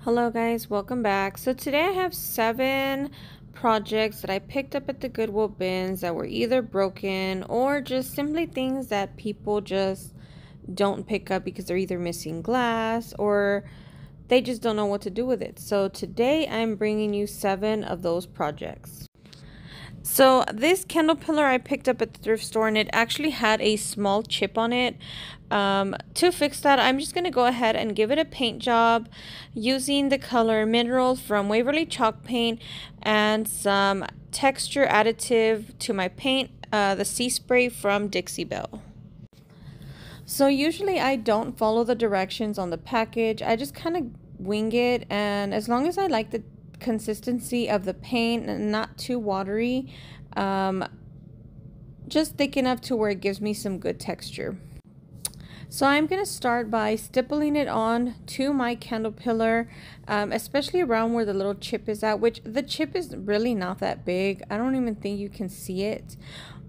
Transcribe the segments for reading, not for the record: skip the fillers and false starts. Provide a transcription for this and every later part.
Hello guys, welcome back. So today I have 7 projects that I picked up at the Goodwill bins that were either broken or just simply things that people just don't pick up because they're either missing glass or they just don't know what to do with it. So today I'm bringing you 7 of those projects. So this Kindle pillar I picked up at the thrift store, and it actually had a small chip on it. To fix that, I'm just going to go ahead and give it a paint job using the color Mineral from Waverly Chalk Paint and some texture additive to my paint, the Sea Spray from Dixie Belle. So usually I don't follow the directions on the package. I just kind of wing it, and as long as I like the consistency of the paint and not too watery, just thick enough to where it gives me some good texture. So I'm going to start by stippling it on to my candle pillar, especially around where the little chip is at, which the chip is really not that big. I don't even think you can see it,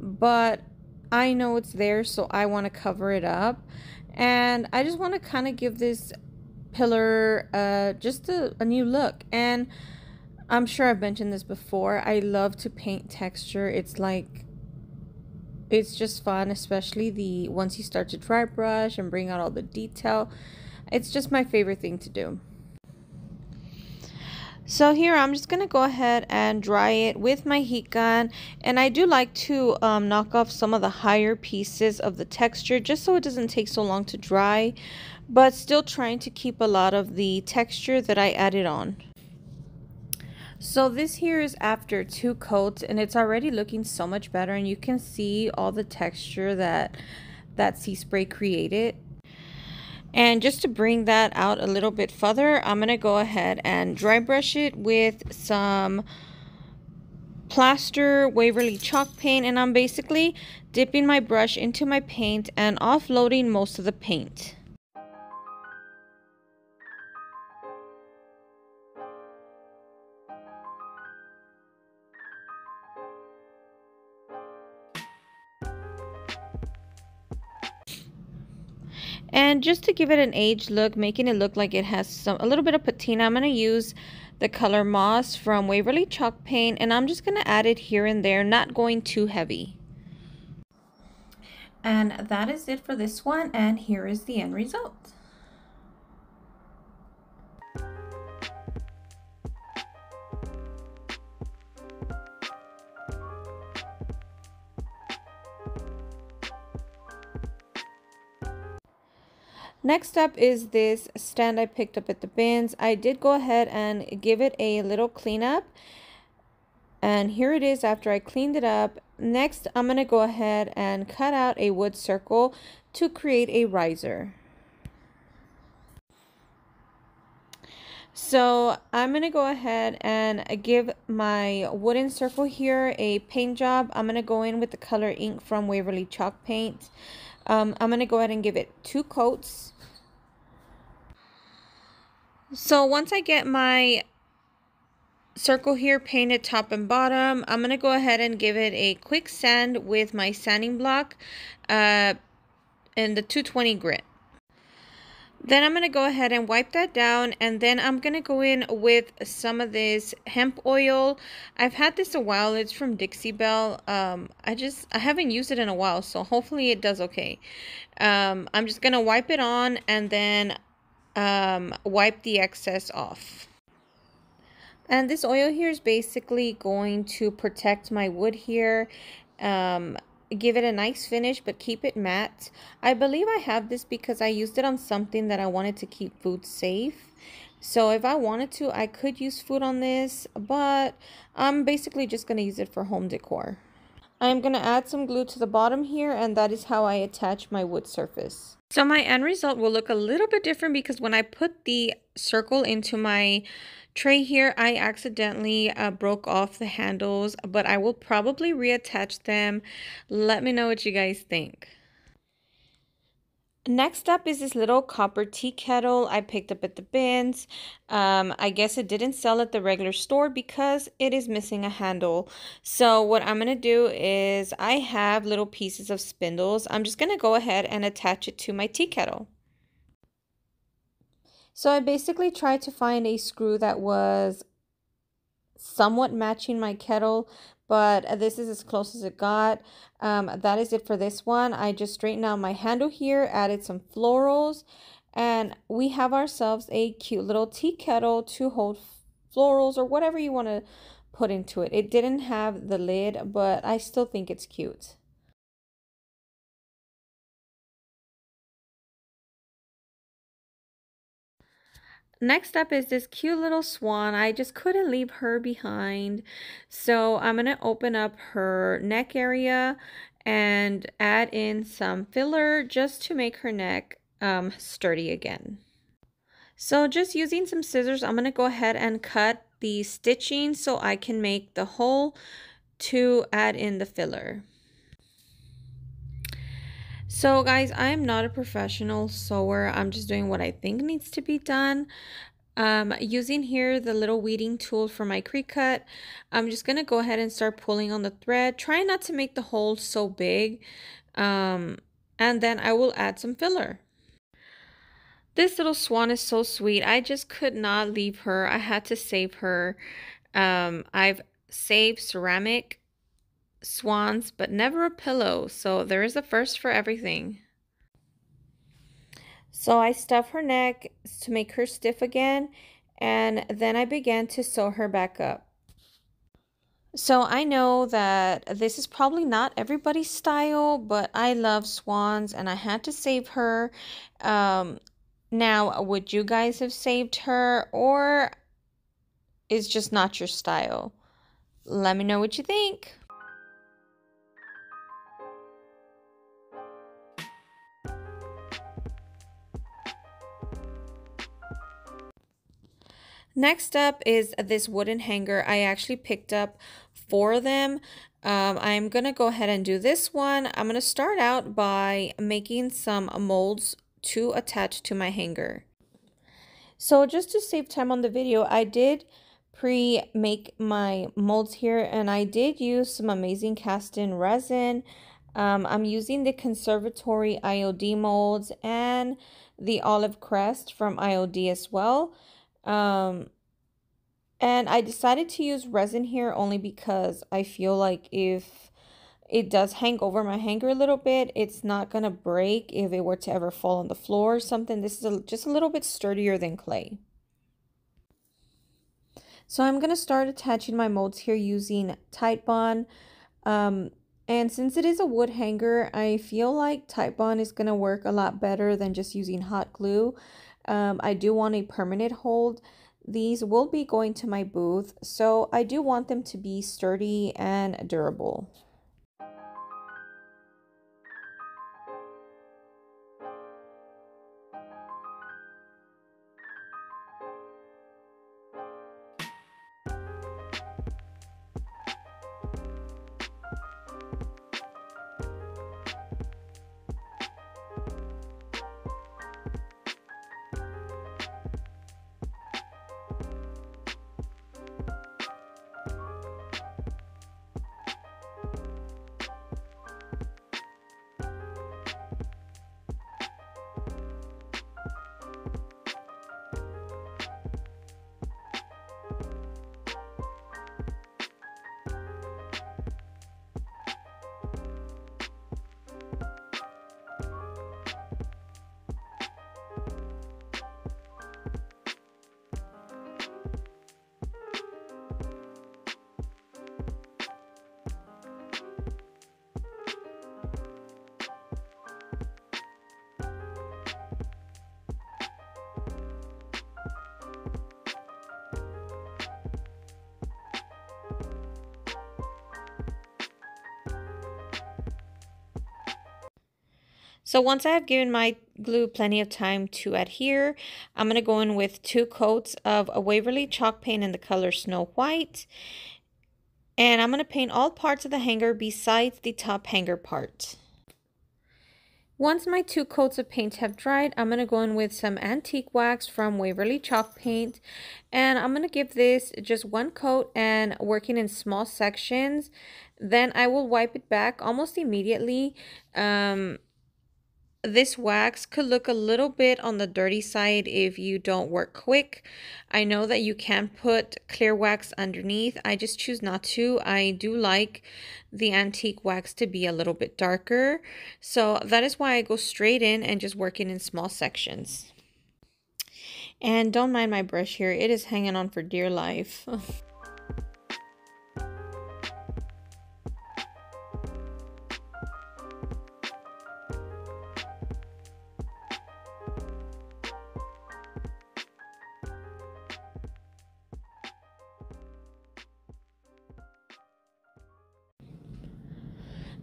but I know it's there, so I want to cover it up. And I just want to kind of give this pillar just a new look. And I'm sure I've mentioned this before, I love to paint texture. It's just fun, especially once you start to dry brush and bring out all the detail. It's just my favorite thing to do. So here I'm just going to go ahead and dry it with my heat gun, and I do like to knock off some of the higher pieces of the texture just so it doesn't take so long to dry, but still trying to keep a lot of the texture that I added on. So this here is after 2 coats, and it's already looking so much better, and you can see all the texture that Sea Spray created. And just to bring that out a little bit further, I'm going to go ahead and dry brush it with some plaster Waverly Chalk Paint, and I'm basically dipping my brush into my paint and offloading most of the paint. And just to give it an aged look, making it look like it has a little bit of patina, I'm going to use the color Moss from Waverly Chalk Paint, and I'm just going to add it here and there, not going too heavy. And that is it for this one, and here is the end result. Next up is this stand I picked up at the bins. I did go ahead and give it a little cleanup, and here it is after I cleaned it up. Next, I'm going to go ahead and cut out a wood circle to create a riser. So I'm going to go ahead and give my wooden circle here a paint job. I'm going to go in with the color ink from Waverly Chalk Paint. I'm going to go ahead and give it 2 coats. So once I get my circle here painted top and bottom, I'm going to go ahead and give it a quick sand with my sanding block and the 220 grit. Then I'm going to go ahead and wipe that down, and then I'm going to go in with some of this hemp oil. I've had this a while. It's from Dixie Belle. I haven't used it in a while, so hopefully it does okay. I'm just going to wipe it on and then wipe the excess off. And this oil here is basically going to protect my wood here. Give it a nice finish, but keep it matte. I believe I have this because I used it on something that I wanted to keep food safe. So if I wanted to, I could use food on this, but I'm basically just going to use it for home decor. I'm going to add some glue to the bottom here, and that is how I attach my wood surface. So my end result will look a little bit different because when I put the circle into my tray here, I accidentally broke off the handles, but I will probably reattach them. Let me know what you guys think. Next up is this little copper tea kettle I picked up at the bins. I guess it didn't sell at the regular store because it is missing a handle. So what I'm going to do is I have little pieces of spindles. I'm just going to go ahead and attach it to my tea kettle. So I basically tried to find a screw that was somewhat matching my kettle, but this is as close as it got. That is it for this one. I just straightened out my handle here, added some florals, and we have ourselves a cute little tea kettle to hold florals or whatever you want to put into it. It didn't have the lid, but I still think it's cute. Next up is this cute little swan. I just couldn't leave her behind. So I'm going to open up her neck area and add in some filler just to make her neck sturdy again. So just using some scissors, I'm going to go ahead and cut the stitching so I can make the hole to add in the filler. So guys, I am not a professional sewer. I'm just doing what I think needs to be done. Using here the little weeding tool for my Cricut, I'm just gonna go ahead and start pulling on the thread. Try not to make the hole so big, and then I will add some filler. This little swan is so sweet. I just could not leave her. I had to save her. I've saved ceramic swans, but never a pillow. So there is a first for everything. So I stuff her neck to make her stiff again, and then I began to sew her back up. So I know that this is probably not everybody's style, but I love swans and I had to save her. Now, would you guys have saved her, or is just not your style? Let me know what you think. Next up is this wooden hanger. I actually picked up 4 of them. I'm going to go ahead and do this one. I'm going to start out by making some molds to attach to my hanger. So just to save time on the video, I did pre-make my molds here, and I did use some amazing cast-in resin. I'm using the Conservatory IOD molds and the Olive Crest from IOD as well. And I decided to use resin here only because I feel like if it does hang over my hanger a little bit, it's not gonna break if it were to ever fall on the floor or something. This is just a little bit sturdier than clay. So I'm gonna start attaching my molds here using Titebond. And since it is a wood hanger, I feel like Titebond is gonna work a lot better than just using hot glue. I do want a permanent hold. These will be going to my booth, so I do want them to be sturdy and durable. So once I have given my glue plenty of time to adhere, I'm going to go in with 2 coats of a Waverly chalk paint in the color Snow White. And I'm going to paint all parts of the hanger besides the top hanger part. Once my 2 coats of paint have dried, I'm going to go in with some antique wax from Waverly chalk paint. And I'm going to give this just 1 coat and working in small sections. Then I will wipe it back almost immediately. This wax could look a little bit on the dirty side if you don't work quick. I know that you can put clear wax underneath. I just choose not to. I do like the antique wax to be a little bit darker. So that is why I go straight in and just work it in small sections. And don't mind my brush here. It is hanging on for dear life.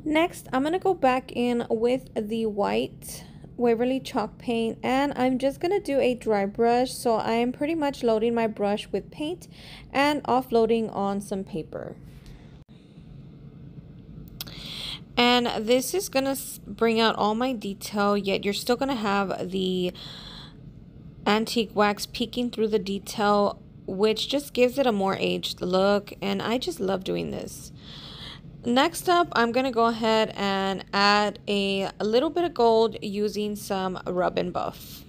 Next, I'm going to go back in with the white Waverly chalk paint, and I'm just going to do a dry brush. So I am pretty much loading my brush with paint and offloading on some paper. And this is going to bring out all my detail, yet you're still going to have the antique wax peeking through the detail, which just gives it a more aged look, and I just love doing this. Next up, I'm going to go ahead and add a little bit of gold using some Rub and Buff.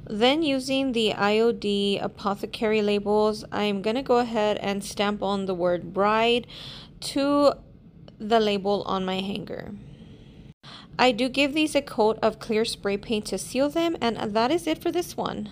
Then using the IOD apothecary labels, I'm going to go ahead and stamp on the word bride to the label on my hanger. I do give these a coat of clear spray paint to seal them, and that is it for this one.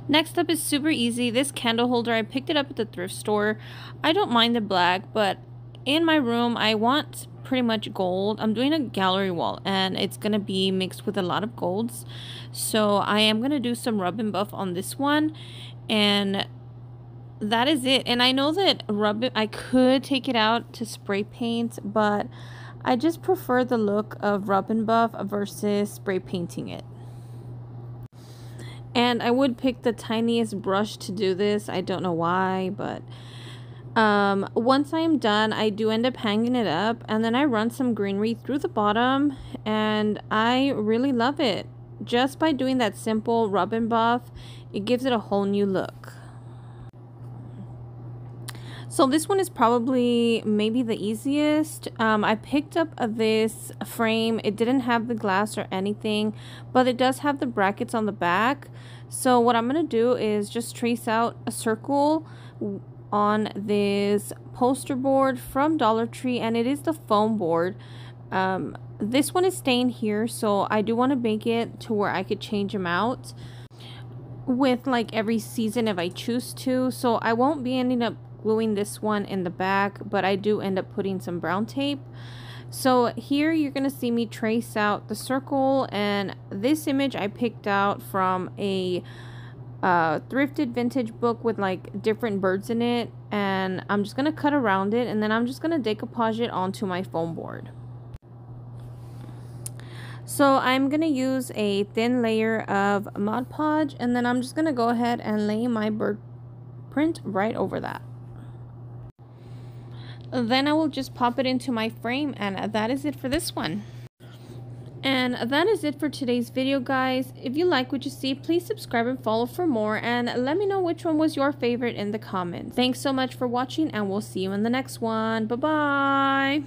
Next up is super easy. This candle holder, I picked it up at the thrift store. I don't mind the black, but in my room I want pretty much gold. I'm doing a gallery wall and it's gonna be mixed with a lot of golds, so I am gonna do some Rub and Buff on this one, and that is it. And I know that I could take it out to spray paint, but I just prefer the look of Rub and Buff versus spray painting it. And I would pick the tiniest brush to do this. I don't know why, but once I'm done, I do end up hanging it up, and then I run some greenery through the bottom, and I really love it. Just by doing that simple Rub and Buff, it gives it a whole new look. So this one is probably maybe the easiest. I picked up this frame. It didn't have the glass or anything, but it does have the brackets on the back. So what I'm going to do is just trace out a circle on this poster board from Dollar Tree, and it is the foam board. This one is staying here, so I do want to make it to where I could change them out with like every season if I choose to. So I won't be ending up gluing this one in the back, but I do end up putting some brown tape. So here you're gonna see me trace out the circle, and this image I picked out from a thrifted vintage book with like different birds in it, and I'm just gonna cut around it, and then I'm just gonna decoupage it onto my foam board. So I'm gonna use a thin layer of Mod Podge, and then I'm just gonna go ahead and lay my bird print right over that. Then I will just pop it into my frame, and that is it for this one. And that is it for today's video, guys. If you like what you see, please subscribe and follow for more, and let me know which one was your favorite in the comments. Thanks so much for watching, and we'll see you in the next one. Bye bye.